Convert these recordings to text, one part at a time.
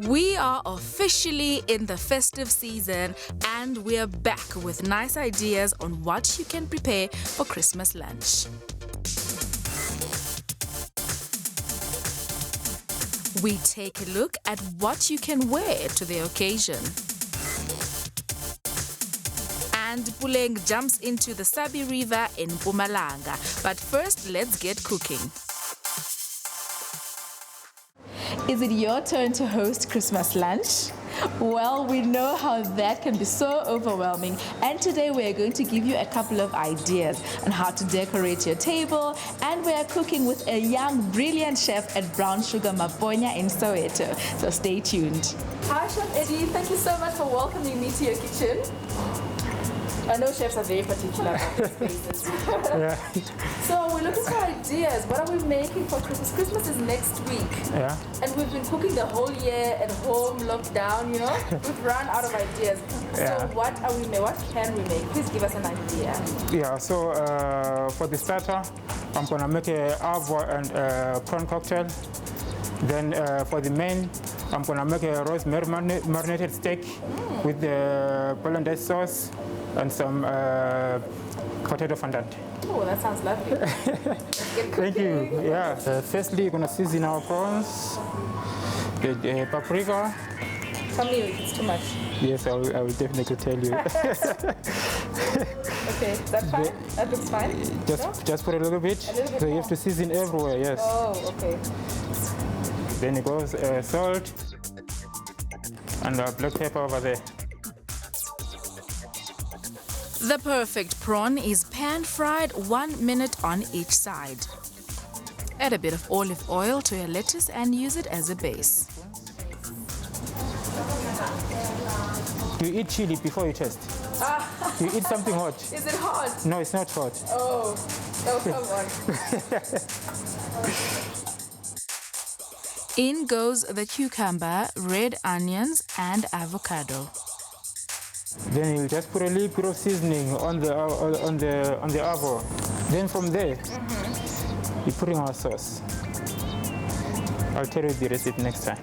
We are officially in the festive season and we're back with nice ideas on what you can prepare for Christmas lunch. We take a look at what you can wear to the occasion. And Puleng jumps into the Sabi River in Mpumalanga. But first, let's get cooking. Is it your turn to host Christmas lunch? Well, we know how that can be so overwhelming, and today we are going to give you a couple of ideas on how to decorate your table, and we are cooking with a young, brilliant chef at Brown Sugar Maponya in Soweto. So stay tuned. Hi, Chef Eddie. Thank you so much for welcoming me to your kitchen. I know chefs are very particular about their spaces. Yeah. So we're looking for ideas. What are we making for Christmas? Christmas is next week. Yeah. And we've been cooking the whole year at home, locked down, you know. We've run out of ideas. Yeah. So what can we make? Please give us an idea. Yeah, so for the starter, I'm going to make a avo and prawn cocktail. Then for the main, I'm going to make a rosemary marinated steak with the Hollandaise sauce and some potato fondant. Oh, that sounds lovely. Thank you. Yeah. Firstly, you're going to season our prawns, the paprika. Tell me if it's too much. Yes, I will definitely tell you. Okay, that's fine? That looks fine? Just for a little bit. So you have to season everywhere, yes. Oh, okay. Then it goes salt and black pepper over there. The perfect prawn is pan-fried 1 minute on each side. Add a bit of olive oil to your lettuce and use it as a base. You eat chili before you taste. You eat something hot. Is it hot? No, it's not hot. Oh, come on. In goes the cucumber, red onions and avocado. Then you just put a little bit of seasoning on the avo. Then from there, you put in our sauce. I'll tell you the recipe next time.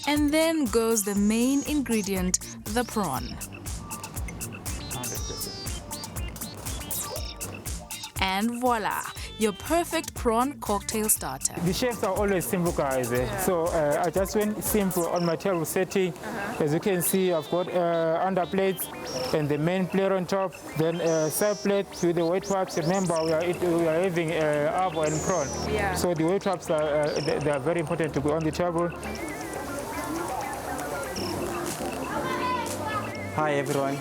And then goes the main ingredient, the prawn. And voila, your perfect prawn cocktail starter. The chefs are always simple guys. So I just went simple on my table setting. As you can see, I've got underplates and the main plate on top. Then side plate with the white wraps. Remember, we are having avo and prawn. Yeah. So the white wraps they are very important to go on the table. Hi everyone,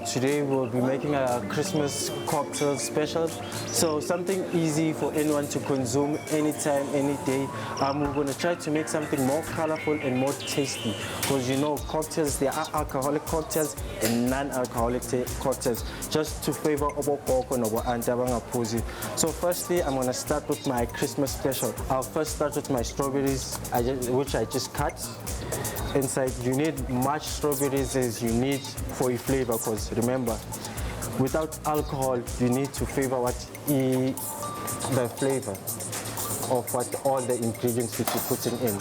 today we'll be making a Christmas cocktail special. So something easy for anyone to consume anytime, any day. We're going to try to make something more colorful and more tasty. Because you know cocktails, there are alcoholic cocktails and non-alcoholic cocktails. Just to favor Obokoko and Antabangapuzi. So firstly, I'm going to start with my Christmas special. I'll first start with my strawberries, which I just cut. Inside, you need much strawberries as you need for your flavor, because remember, without alcohol, you need to favor the flavor of all the ingredients which you're putting in.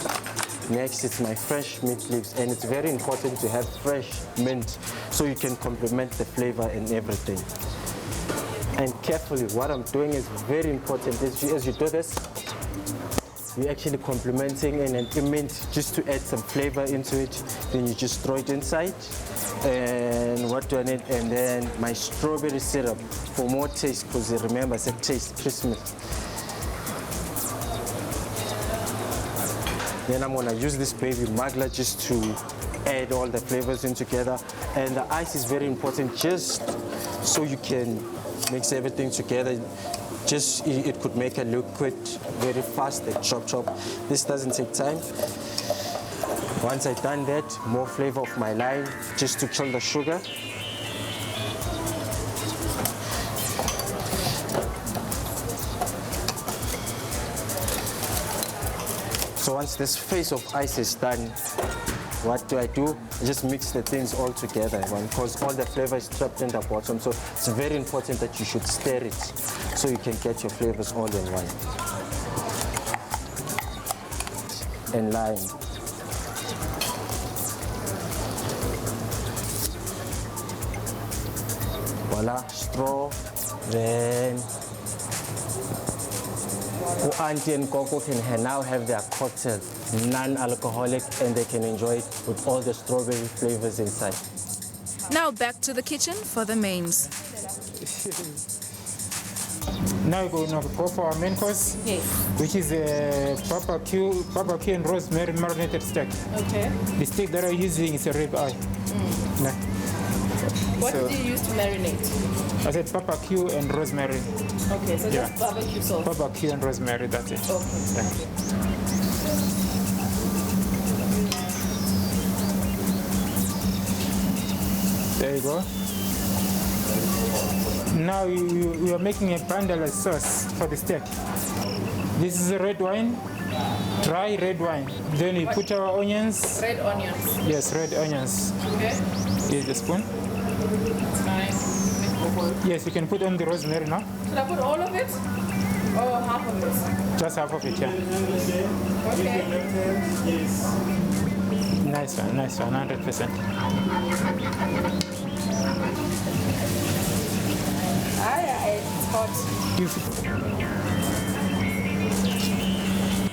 Next, it's my fresh mint leaves, and it's very important to have fresh mint so you can complement the flavor and everything. And carefully, what I'm doing is very important. As you do this, you're actually complementing and mint just to add some flavor into it. Then you just throw it inside. And what do I need? And then my strawberry syrup for more taste, because remember I said taste Christmas. Then I'm gonna use this baby magla just to add all the flavors in together. And the ice is very important just so you can mix everything together. Just it could make a liquid very fast, like chop chop. This doesn't take time. Once I've done that, more flavor of my lime just to kill the sugar. So once this phase of ice is done, what do? I just mix the things all together because all the flavor is trapped in the bottom. So it's very important that you should stir it so you can get your flavors all in one. And lime. Voila, straw. Then Auntie and Coco can now have their cocktail, non-alcoholic, and they can enjoy it with all the strawberry flavors inside. Now back to the kitchen for the mains. Now we're going to go for our main course, Yes. which is a barbecue and rosemary marinated steak. Okay. The steak that I'm using is a rib eye. No. What So- did you use to marinate? I said barbecue and rosemary. Okay, so Yeah. just barbecue sauce. Barbecue and rosemary, that's it. Okay. There you go. Now we are making a bundle of sauce for the steak. This is a red wine, dry red wine. Then we put our onions. Red onions. Yes, red onions. Okay. Here's the spoon. Nice. Yes, you can put on the rosemary now. Should I put all of it? Or half of it? Just half of it, yeah. Okay. Nice one, 100%. It's hot.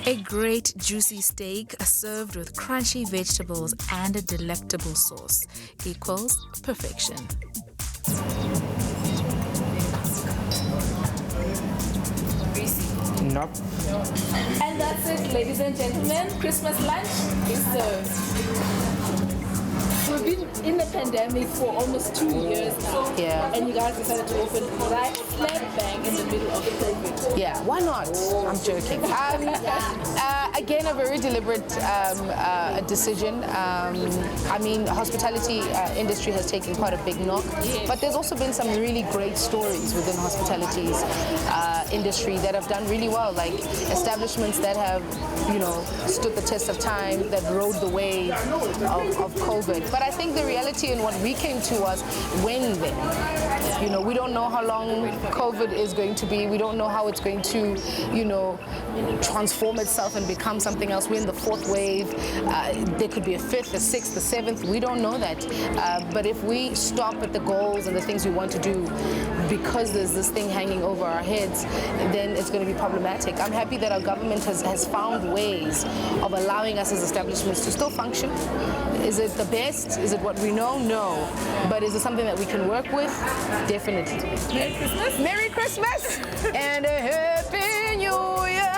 A great juicy steak served with crunchy vegetables and a delectable sauce equals perfection. Nope. And that's it, ladies and gentlemen. Christmas lunch is served. We've been in the pandemic for almost 2 years now. Yeah. And you guys decided to open right slap bang in the middle of COVID. Yeah, why not? I'm joking. Again, a very deliberate decision. I mean, hospitality industry has taken quite a big knock, but there's also been some really great stories within hospitality's industry that have done really well, like establishments that have, stood the test of time, that rode the wave of COVID. But I think the reality and what we came to was when then. We don't know how long COVID is going to be. We don't know how it's going to, transform itself and become something else. We're in the fourth wave. There could be a fifth, a sixth, a seventh. We don't know that. But if we stop at the goals and the things we want to do because there's this thing hanging over our heads, then it's going to be problematic. I'm happy that our government has found ways of allowing us as establishments to still function. Is it the best? Is it what we know? No. But is it something that we can work with? Definitely. Merry Christmas. Merry Christmas and a Happy New Year.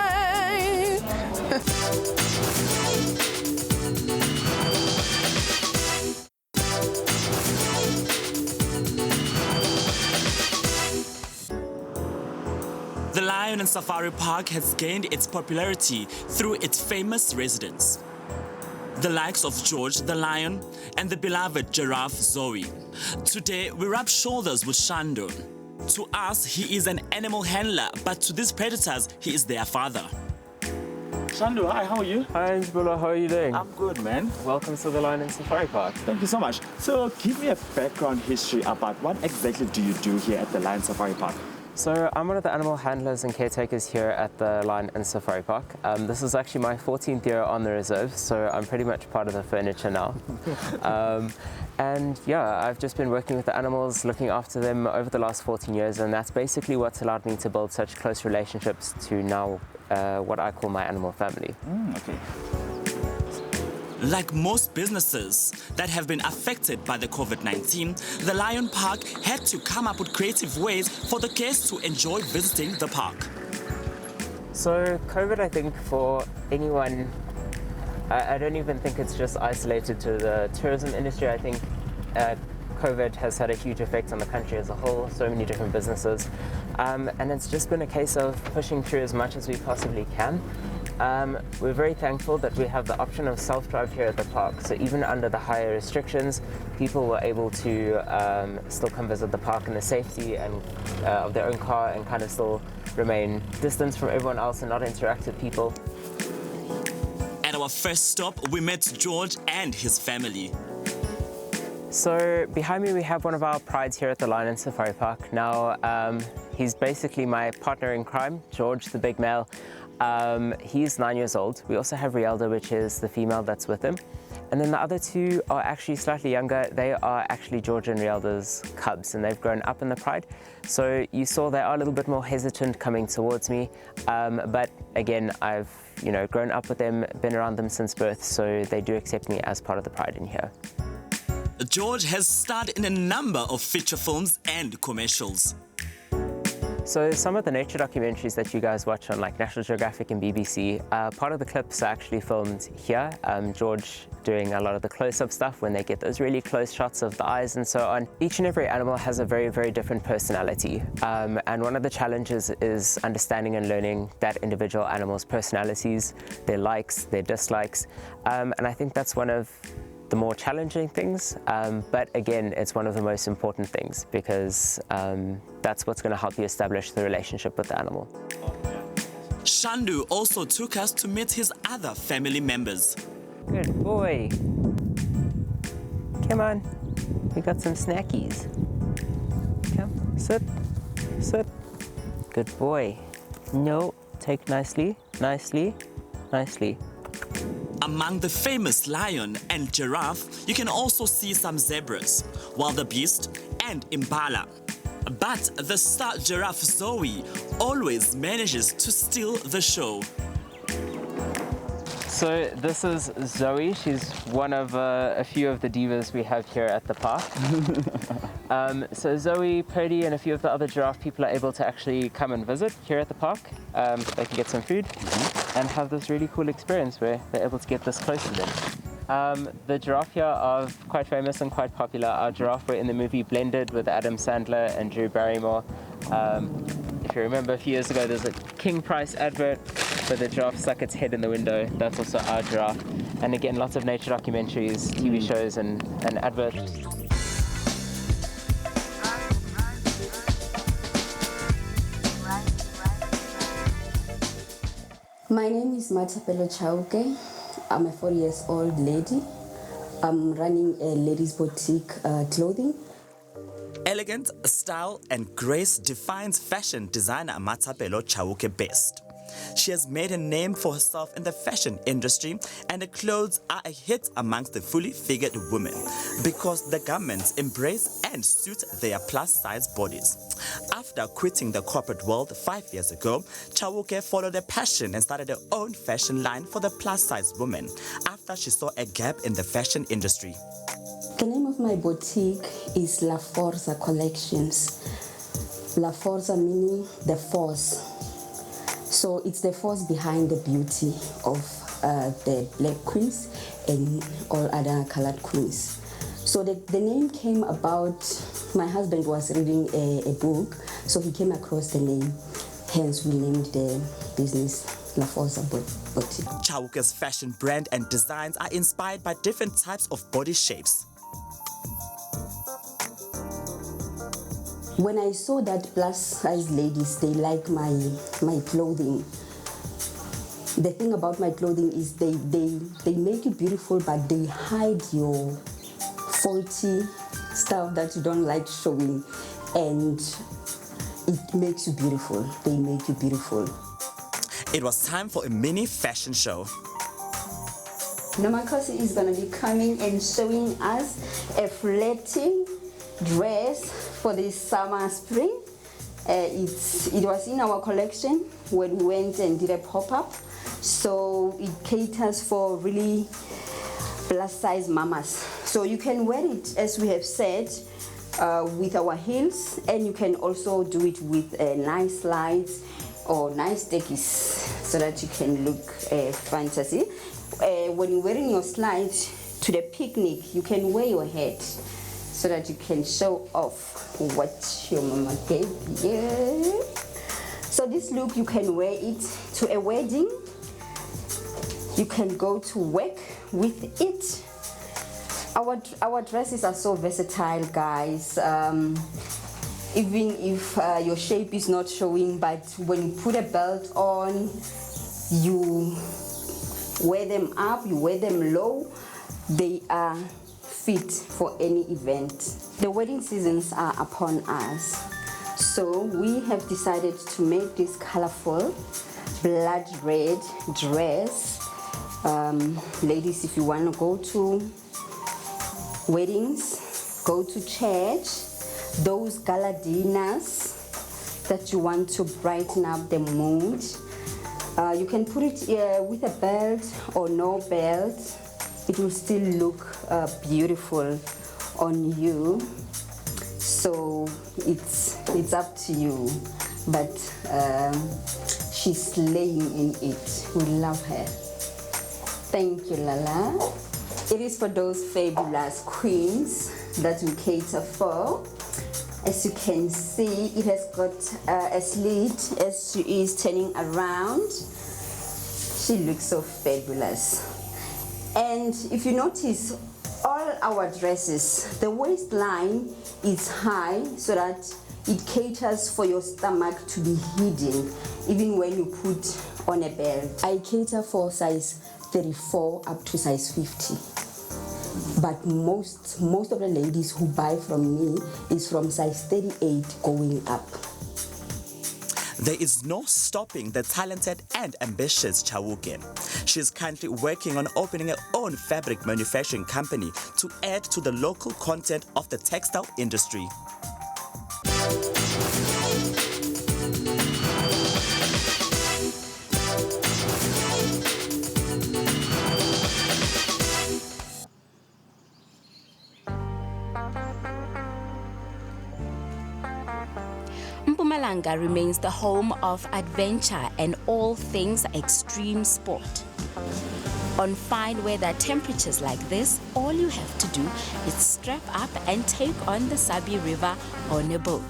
The Lion and Safari Park has gained its popularity through its famous residents. The likes of George the Lion and the beloved giraffe Zoe. Today, we rub shoulders with Shando. To us, he is an animal handler, but to these predators, he is their father. Shando, hi, how are you? Hi, Angelo, how are you doing? I'm good, man. Welcome to the Lion and Safari Park. Thank you so much. So, give me a background history about what exactly do you do here at the Lion Safari Park? So I'm one of the animal handlers and caretakers here at the Lion and Safari Park. This is actually my 14th year on the reserve, so I'm pretty much part of the furniture now. And yeah, I've just been working with the animals, looking after them over the last 14 years, and that's basically what's allowed me to build such close relationships to now what I call my animal family. Okay. Like most businesses that have been affected by the COVID-19, the Lion Park had to come up with creative ways for the guests to enjoy visiting the park. So COVID, I think for anyone, I don't even think it's just isolated to the tourism industry. I think COVID has had a huge effect on the country as a whole, so many different businesses. And it's just been a case of pushing through as much as we possibly can. We're very thankful that we have the option of self-drive here at the park. So even under the higher restrictions, people were able to still come visit the park in the safety and of their own car and kind of still remain distanced from everyone else and not interact with people. At At our first stop, we met George and his family. So behind me we have one of our prides here at the Lion and Safari Park. Now he's basically my partner in crime, George, the big male. He's 9 years old. We also have Rielda, which is the female that's with him. And then the other two are actually slightly younger. They are actually George and Rielda's cubs, and they've grown up in the pride. So you saw they are a little bit more hesitant coming towards me. But again, I've grown up with them, been around them since birth, so they do accept me as part of the pride in here. George has starred in a number of feature films and commercials. So some of the nature documentaries that you guys watch on like National Geographic and BBC, part of the clips are actually filmed here. George doing a lot of the close-up stuff when they get those really close shots of the eyes and so on. Each and every animal has a very, very different personality. And one of the challenges is understanding and learning that individual animal's personalities, their likes, their dislikes. And I think that's one of the more challenging things, but again, it's one of the most important things because that's what's going to help you establish the relationship with the animal. Shandu also took us to meet his other family members. Good boy. Come on, we got some snackies. Come, sit, sit. Good boy. No, take nicely, nicely, nicely. Among the famous lion and giraffe, you can also see some zebras, wildebeest and impala. But the star giraffe Zoe always manages to steal the show. So this is Zoe. She's one of a few of the divas we have here at the park. So Zoe, Purdy, and a few of the other giraffe people are able to actually come and visit here at the park. They can get some food and have this really cool experience where they're able to get this close to them. The giraffe here are quite famous and quite popular. Our giraffe were in the movie Blended with Adam Sandler and Drew Barrymore. If you remember a few years ago, there's a King Price advert where the giraffe stuck its head in the window. That's also our giraffe. And again, lots of nature documentaries, TV shows and adverts. My name is Matapelo Chauke. I'm a 4-year-old lady. I'm running a ladies' boutique clothing. Elegant style and grace defines fashion designer Matapelo Chauke best. She has made a name for herself in the fashion industry, and her clothes are a hit amongst the fully figured women because the garments embrace and suit their plus-size bodies. After quitting the corporate world 5 years ago, Chauke followed a passion and started her own fashion line for the plus-size women after she saw a gap in the fashion industry. The name of my boutique is La Forza Collections. La Forza meaning the force. So it's the force behind the beauty of the black queens and all other colored queens. So the name came about, my husband was reading a book, so he came across the name. Hence we named the business La Forza Boutique. Chauke's fashion brand and designs are inspired by different types of body shapes. When I saw that plus-size ladies, they like my clothing. The thing about my clothing is they make you beautiful, but they hide your faulty stuff that you don't like showing, and it makes you beautiful. They make you beautiful. It was time for a mini fashion show. Namakosi is going to be coming and showing us a flatting dress for this summer spring. It was in our collection when we went and did a pop-up, so it caters for really plus-size mamas. So you can wear it, as we have said, with our heels, and you can also do it with nice slides or nice deckies so that you can look fantasy. When you're wearing your slides to the picnic, you can wear your hat so that you can show off what your mama gave you. So this look, you can wear it to a wedding. You can go to work with it. Our dresses are so versatile, guys. Even if your shape is not showing, but when you put a belt on, you wear them up, you wear them low. They are fit for any event. The wedding seasons are upon us. So we have decided to make this colorful blood red dress. Ladies, if you want to go to weddings, go to church, those gala dinners that you want to brighten up the mood, you can put it with a belt or no belt. It will still look beautiful on you. So it's up to you, but she's slaying in it. We love her. Thank you, Lala. It is for those fabulous queens that we cater for. As you can see, it has got a slit as she is turning around. She looks so fabulous. And if you notice, all our dresses, the waistline is high so that it caters for your stomach to be hidden even when you put on a belt. I cater for size 34 up to size 50. But most of the ladies who buy from me is from size 38 going up. There is no stopping the talented and ambitious Chauke. She is currently working on opening her own fabric manufacturing company to add to the local content of the textile industry. Mpumalanga remains the home of adventure and all things extreme sport. On fine weather temperatures like this, all you have to do is strap up and take on the Sabi River on a boat.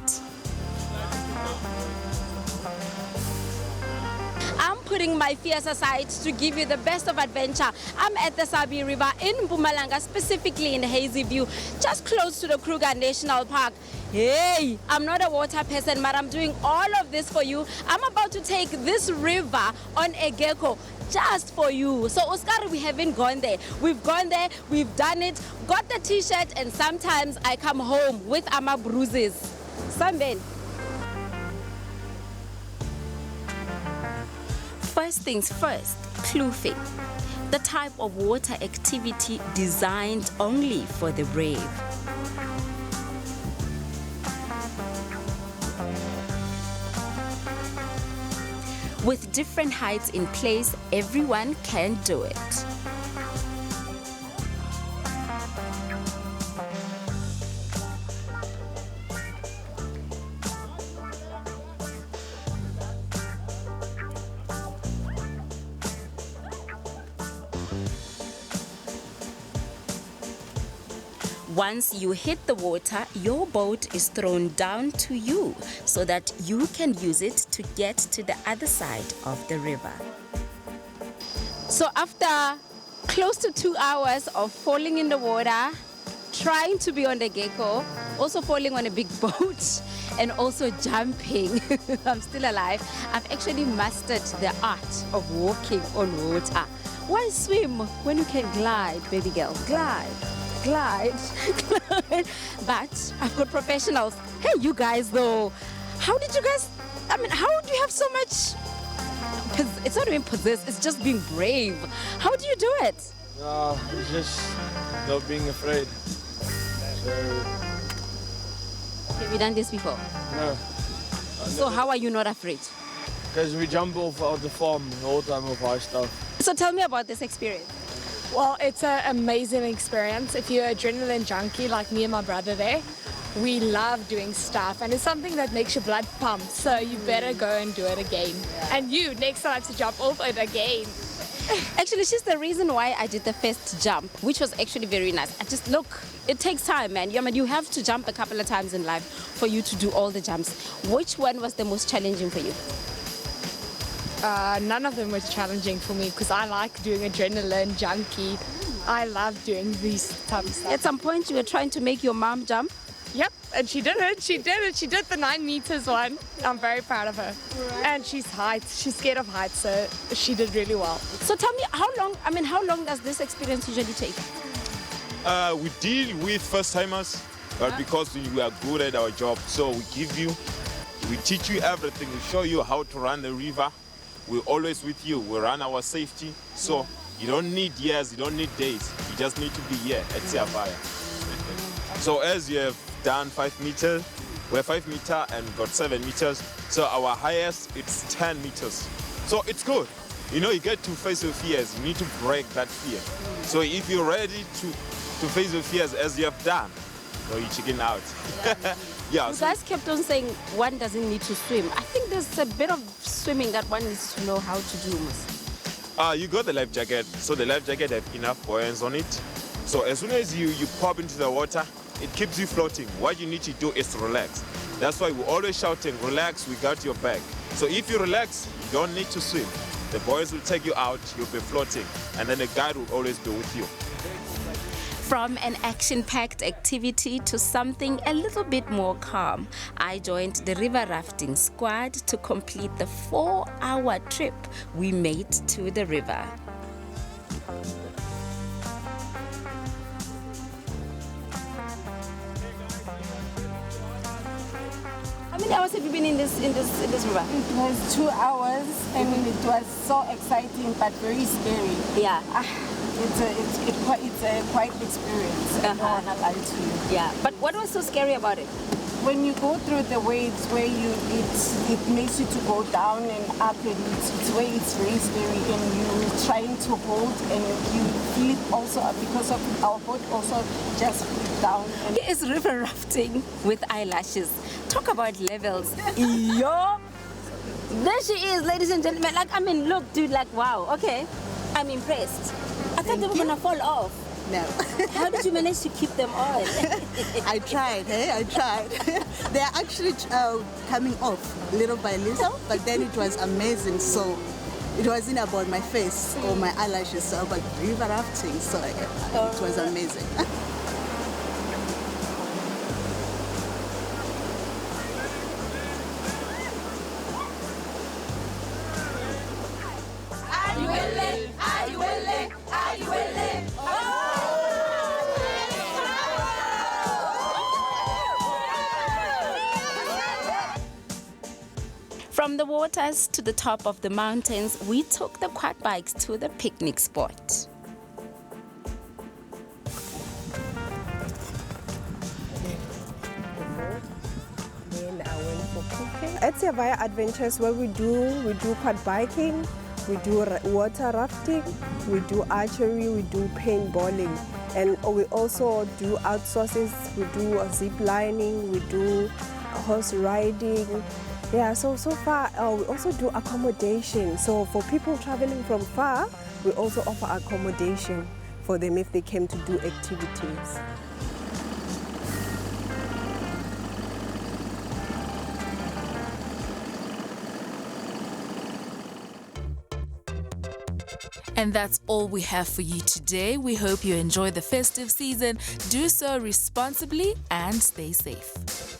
I'm putting my fears aside to give you the best of adventure. I'm at the Sabi River in Mpumalanga, specifically in Hazy View, just close to the Kruger National Park. Hey, I'm not a water person, but I'm doing all of this for you. I'm about to take this river on a gecko just for you. So Oscar, we haven't gone there. We've gone there, we've done it, got the t-shirt, and sometimes I come home with ama bruises. Sunben. First things first, kloofing, the type of water activity designed only for the brave. With different heights in place, everyone can do it. Once you hit the water, your boat is thrown down to you so that you can use it to get to the other side of the river. So after close to 2 hours of falling in the water, trying to be on the gecko, also falling on a big boat, and also jumping, I'm still alive. I've actually mastered the art of walking on water. Why swim when you can glide, baby girl? Glide. Glide. But I've got professionals. Hey, you guys though, how did you guys, how do you have so much, it's not even possessed, it's just being brave. How do you do it? It's just not being afraid. So, have you done this before? No. So how are you not afraid? Because we jump off of the farm all the time with our stuff. So tell me about this experience. Well, it's an amazing experience. If you're an adrenaline junkie like me and my brother there, we love doing stuff, and it's something that makes your blood pump, so you better go and do it again. And you, next time to jump off it again. Actually, she's the reason why I did the first jump, which was actually very nice. Look, it takes time, man. You have to jump a couple of times in life for you to do all the jumps. Which one was the most challenging for you? None of them was challenging for me because I like doing adrenaline junkie. I love doing these type of stuff. At some point, you were trying to make your mom jump? Yep, and she did it. She did it. She did the 9 meters one. I'm very proud of her. And she's scared of heights, so she did really well. So tell me, how long does this experience usually take? We deal with first timers, but because we are good at our job, so we teach you everything. We show you how to run the river. We're always with you. We run our safety. So you don't need years, you don't need days. You just need to be here at Siavaya. So as you have done 5 meters, we're 5 meters and got 7 meters. So our highest, it's 10 meters. So it's good. You know, you get to face your fears. You need to break that fear. So if you're ready to face your fears as you have done, no, you chicken out. Yeah. You guys kept on saying one doesn't need to swim. I think there's a bit of swimming that one needs to know how to do. You got the life jacket. So the life jacket have enough buoyance on it. So as soon as you pop into the water, it keeps you floating. What you need to do is to relax. That's why we're always shouting, relax, we got your back. So if you relax, you don't need to swim. The boys will take you out, you'll be floating, and then the guide will always be with you. From an action-packed activity to something a little bit more calm, I joined the river rafting squad to complete the 4-hour trip we made to the river. How many hours have you been in this river? It was 2 hours. I mean, it was so exciting but very scary. Yeah. It's a quite experience. I don't want to lie to you. Yeah. But what was so scary about it? When you go through the waves where it makes you to go down and up, and it's where it's very scary, and you're trying to hold and you flip also because of our boat also just flip down. And It is river rafting with eyelashes. Talk about levels. Yo! There she is, ladies and gentlemen. Like, I mean, look, dude, like, wow, okay. I'm impressed. I thought they were going to fall off. No. How did you manage to keep them on? I tried, I tried. They are actually coming off little by little, but then it was amazing. So it wasn't about my face or my eyelashes, so about river rafting. So it was amazing. From the waters to the top of the mountains, we took the quad bikes to the picnic spot. At Siavaya Adventures, what we do quad biking, we do water rafting, we do archery, we do paintballing, and we also do outsources, we do zip lining, we do horse riding. Yeah, so far we also do accommodation. So for people traveling from far, we also offer accommodation for them if they came to do activities. And that's all we have for you today. We hope you enjoy the festive season. Do so responsibly and stay safe.